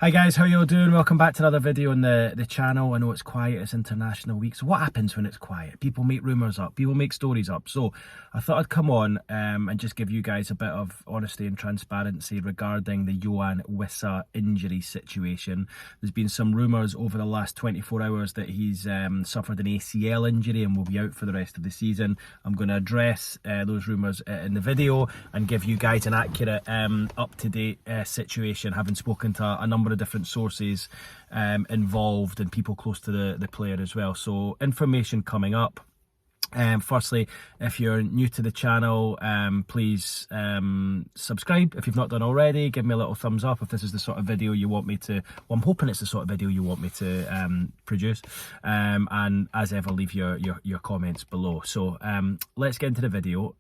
Hi guys, how you all doing? Welcome back to another video on the channel. I know it's quiet, it's international week. So what happens when it's quiet? People make rumours up, people make stories up. So I thought I'd come on and just give you guys a bit of honesty and transparency regarding the Yoane Wissa injury situation. There's been some rumours over the last 24 hours that he's suffered an ACL injury and will be out for the rest of the season. I'm going to address those rumours in the video and give you guys an accurate, up-to-date situation, having spoken to a number of different sources involved and people close to the player as well. So information coming up. Firstly, if you're new to the channel, please subscribe if you've not done already. Give me a little thumbs up if this is the sort of video you want me to, well, I'm hoping it's the sort of video you want me to produce, and as ever, leave your comments below. So let's get into the video.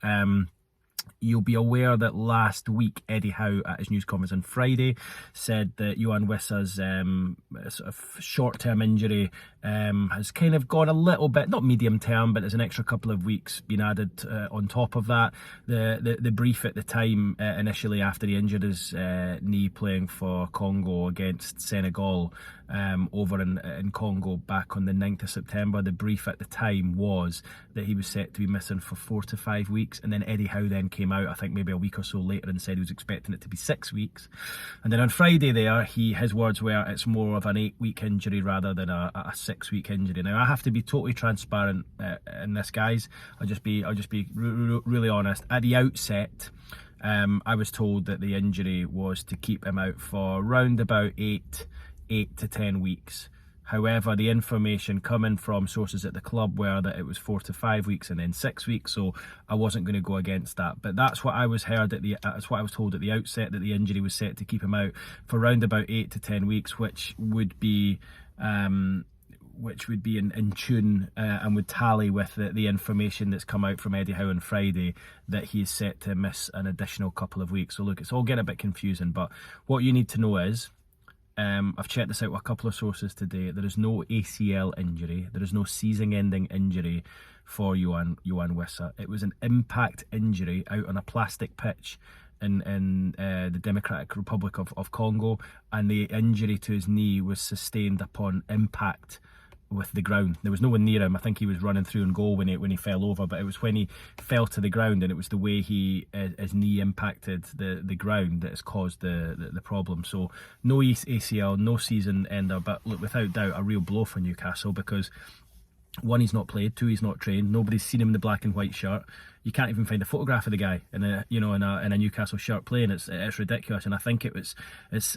You'll be aware that last week Eddie Howe at his news conference on Friday said that Yoane Wissa's sort of short-term injury has kind of gone a little bit, not medium-term, but there's an extra couple of weeks been added on top of that. The brief at the time, initially after he injured his knee playing for Congo against Senegal over in Congo back on the 9th of September, the brief at the time was that he was set to be missing for 4 to 5 weeks, and then Eddie Howe then came out, I think maybe a week or so later, and said he was expecting it to be 6 weeks. And then on Friday there, his words were it's more of an 8-week injury rather than a 6-week injury. Now I have to be totally transparent in this, guys. I'll just be really honest. At the outset, I was told that the injury was to keep him out for round about 8 to 10 weeks. However, the information coming from sources at the club were that it was 4 to 5 weeks and then 6 weeks, so I wasn't going to go against that. But that's what I was that's what I was told at the outset, that the injury was set to keep him out for around about 8 to 10 weeks, which would be in tune and would tally with the information that's come out from Eddie Howe on Friday, that he is set to miss an additional couple of weeks. So look, it's all getting a bit confusing, but what you need to know is, I've checked this out with a couple of sources today. There is no ACL injury. There is no season-ending injury for Yoane Wissa. It was an impact injury out on a plastic pitch in the Democratic Republic of Congo, and the injury to his knee was sustained upon impact with the ground. There was no one near him. I think he was running through and goal when he fell over, but it was when he fell to the ground, and it was the way his knee impacted the ground that has caused the problem. So no ACL, no season ender, but look, without doubt a real blow for Newcastle, because 1, he's not played, 2, he's not trained, nobody's seen him in the black and white shirt. You can't even find a photograph of the guy in a Newcastle shirt playing. It's ridiculous, and I think it's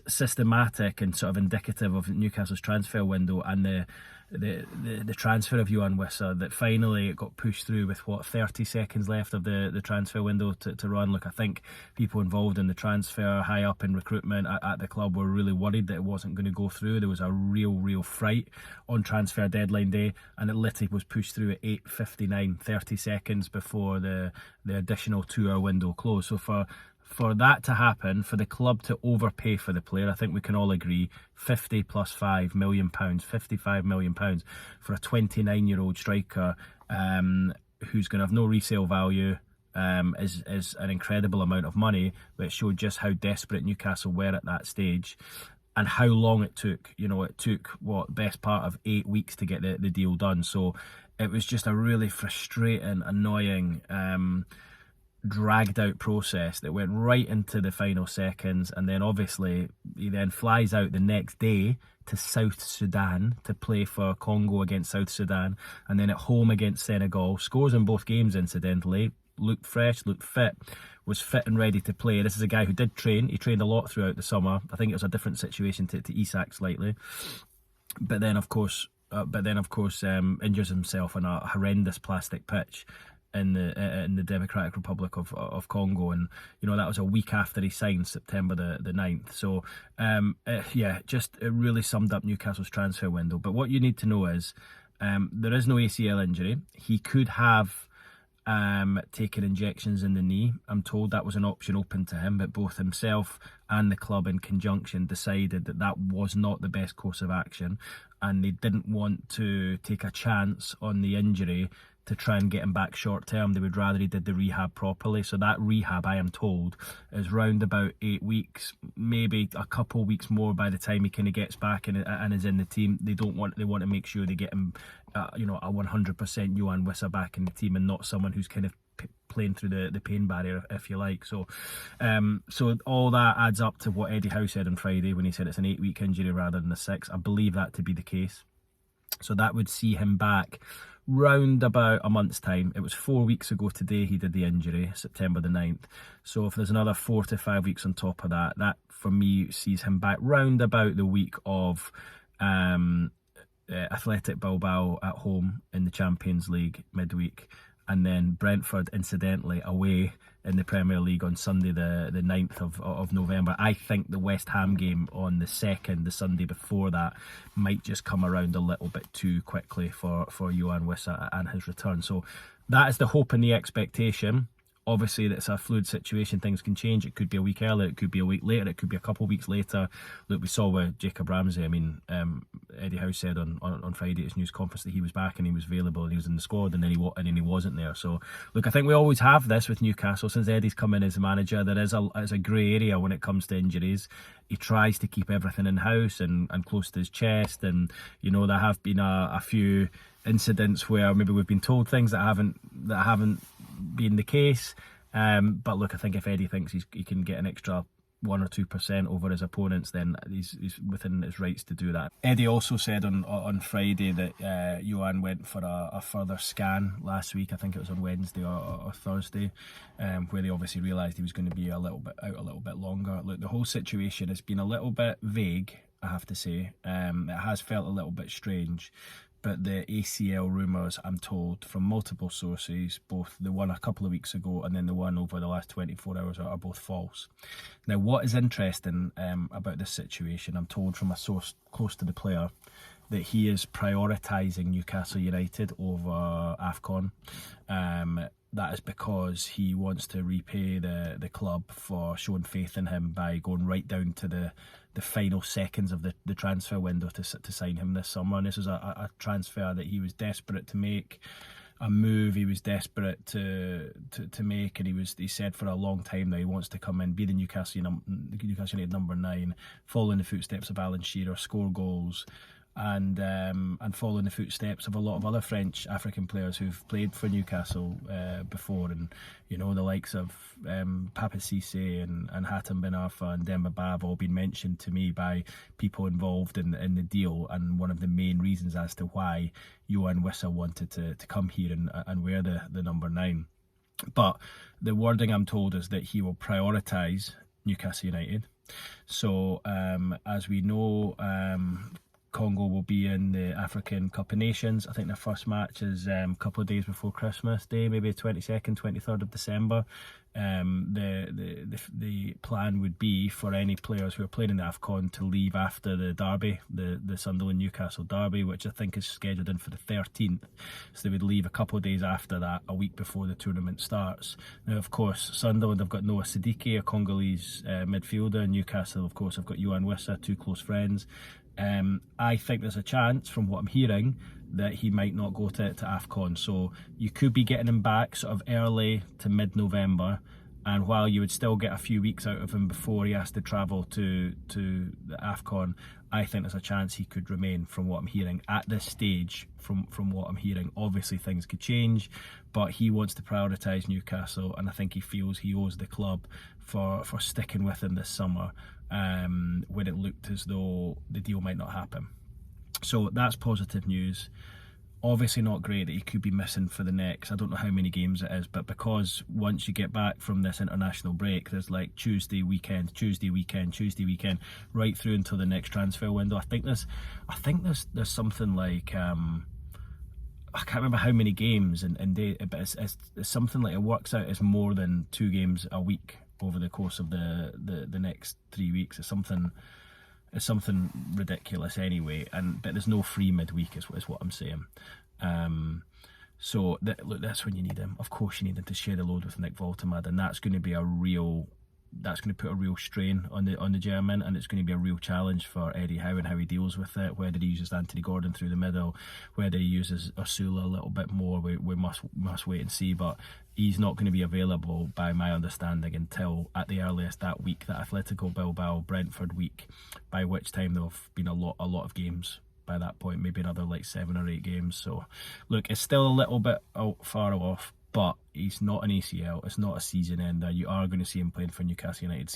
systematic and sort of indicative of Newcastle's transfer window and the transfer of Yoane Wissa, that finally it got pushed through with 30 seconds left of the transfer window to run. Look, I think people involved in the transfer, high up in recruitment at the club, were really worried that it wasn't going to go through. There was a real fright on transfer deadline day, and it literally was pushed through at 8:59, 30 seconds before the additional 2-hour window closed. So for that to happen, for the club to overpay for the player, I think we can all agree, 50 plus £5 million, £55 million for a 29-year-old striker who's going to have no resale value, is an incredible amount of money. But it showed just how desperate Newcastle were at that stage, and how long it took. You know, it took best part of 8 weeks to get the deal done. So it was just a really frustrating, annoying, dragged out process that went right into the final seconds. And then obviously he then flies out the next day to South Sudan to play for Congo against South Sudan, and then at home against Senegal, scores in both games incidentally, looked fresh, looked fit, was fit and ready to play. This is a guy who did train. He trained a lot throughout the summer. I think it was a different situation to Isak slightly, but then of course injures himself on a horrendous plastic pitch in the Democratic Republic of Congo, and that was a week after he signed, September the 9th. So it really summed up Newcastle's transfer window. But what you need to know is, there is no ACL injury. He could have taken injections in the knee. I'm told that was an option open to him, but both himself and the club in conjunction decided that was not the best course of action, and they didn't want to take a chance on the injury to try and get him back short term. They would rather he did the rehab properly. So that rehab, I am told, is round about 8 weeks, maybe a couple weeks more by the time he kind of gets back and is in the team. They want to make sure they get him, a 100% Yoane Wissa back in the team, and not someone who's kind of playing through the pain barrier, if you like. So all that adds up to what Eddie Howe said on Friday when he said it's an 8-week injury rather than a 6. I believe that to be the case. So that would see him back round about a month's time. It was 4 weeks ago today he did the injury, September the 9th. So if there's another 4 to 5 weeks on top of that, that for me sees him back round about the week of Athletic Bilbao at home in the Champions League midweek, and then Brentford, incidentally, away in the Premier League on Sunday the 9th of November. I think the West Ham game on the 2nd, the Sunday before that, might just come around a little bit too quickly for Yoane Wissa and his return. So that is the hope and the expectation. Obviously, it's a fluid situation. Things can change. It could be a week earlier. It could be a week later. It could be a couple of weeks later. Look, we saw with Jacob Ramsey. I mean, Eddie Howe said on Friday at his news conference that he was back and he was available and he was in the squad, and then he wasn't there. So, look, I think we always have this with Newcastle since Eddie's come in as a manager. There is a grey area when it comes to injuries. He tries to keep everything in house and close to his chest, and there have been a few incidents where maybe we've been told things that haven't been the case. But look, I think if Eddie thinks he can get an extra 1 or 2% over his opponents, then he's within his rights to do that. Eddie also said on Friday that Yoane went for a further scan last week. I think it was on Wednesday or Thursday, where they obviously realised he was going to be a little bit longer. Look, the whole situation has been a little bit vague, I have to say. It has felt a little bit strange. But the ACL rumours, I'm told from multiple sources, both the one a couple of weeks ago and then the one over the last 24 hours, are both false. Now, what is interesting about this situation, I'm told from a source close to the player, that he is prioritising Newcastle United over AFCON. That is because he wants to repay the club for showing faith in him by going right down to the final seconds of the transfer window to sign him this summer. And this was a transfer that he was desperate to make, a move he was desperate to make, and he said for a long time now he wants to come in, be the Newcastle United number 9, follow in the footsteps of Alan Shearer, score goals, and follow in the footsteps of a lot of other French African players who've played for Newcastle before, and the likes of Papa Cisse and Hatem Ben Arfa and Demba Ba have all been mentioned to me by people involved in the deal, and one of the main reasons as to why Yoane Wissa wanted to come here and wear the number 9. But the wording I'm told is that he will prioritise Newcastle United. So as we know, Congo will be in the African Cup of Nations. I think their first match is a couple of days before Christmas Day, maybe 22nd, 23rd of December. The plan would be for any players who are playing in the AFCON to leave after the derby, the Sunderland-Newcastle derby, which I think is scheduled in for the 13th. So they would leave a couple of days after that, a week before the tournament starts. Now, of course, Sunderland have got Noah Siddiqui, a Congolese midfielder. Newcastle, of course, have got Yoane Wissa, two close friends. I think there's a chance, from what I'm hearing, that he might not go to AFCON. So you could be getting him back sort of early to mid-November, and while you would still get a few weeks out of him before he has to travel to the AFCON, I think there's a chance he could remain, from what I'm hearing at this stage. From what I'm hearing, obviously things could change, but he wants to prioritise Newcastle, and I think he feels he owes the club for sticking with him this summer, when it looked as though the deal might not happen. So that's positive news. Obviously not great that he could be missing for the next, I don't know how many games it is, but because once you get back from this international break, there's like Tuesday weekend, right through until the next transfer window. I think there's something like I can't remember how many games and day, but it's something like, it works out as more than 2 games a week over the course of the next 3 weeks. It's something ridiculous anyway, but there's no free midweek is what I'm saying. So look, that's when you need him. Of course you need him to share the load with Nick Voltemad, and that's going to be a real that's going to put a real strain on the German, and it's going to be a real challenge for Eddie Howe and how he deals with it, whether he uses Anthony Gordon through the middle, whether he uses Osula a little bit more. We must wait and see, but he's not going to be available, by my understanding, until at the earliest that week, that Atletico Bilbao Brentford week, by which time there'll have been a lot of games by that point, maybe another like 7 or 8 games. So look, it's still a little bit far off, but he's not an ACL, it's not a season ender. You are going to see him playing for Newcastle United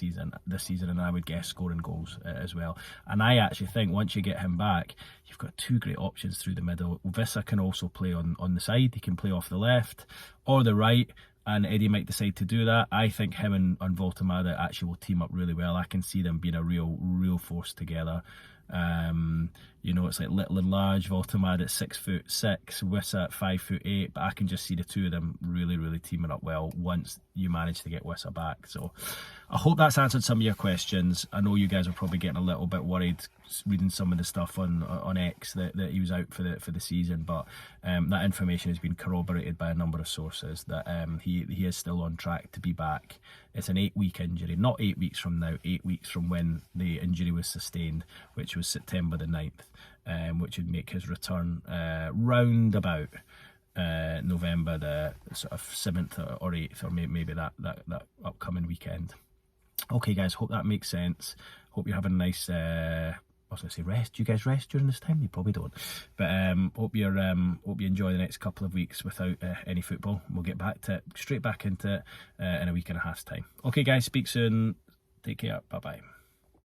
this season, and I would guess scoring goals as well. And I actually think once you get him back, you've got 2 great options through the middle. Wissa can also play on the side, he can play off the left or the right, and Eddie might decide to do that. I think him and Voltemada actually will team up really well. I can see them being a real force together. You know, it's like little and large. Voltemada at 6'6", Wissa at 5'8", but I can just see the two of them really teaming up well once you manage to get Wissa back. So I hope that's answered some of your questions. I know you guys are probably getting a little bit worried reading some of the stuff on X that he was out for the season, but that information has been corroborated by a number of sources that he is still on track to be back. It's an 8-week injury, not 8 weeks from now, 8 weeks from when the injury was sustained, which was September the 9th, which would make his return round about November the sort of 7th or 8th, or maybe that upcoming weekend. Okay guys, hope that makes sense. Hope you're having a nice I was going to say rest. Do you guys rest during this time? You probably don't. But hope you enjoy the next couple of weeks without any football. We'll get straight back into it in a week and a half's time. Okay guys, speak soon. Take care. Bye bye.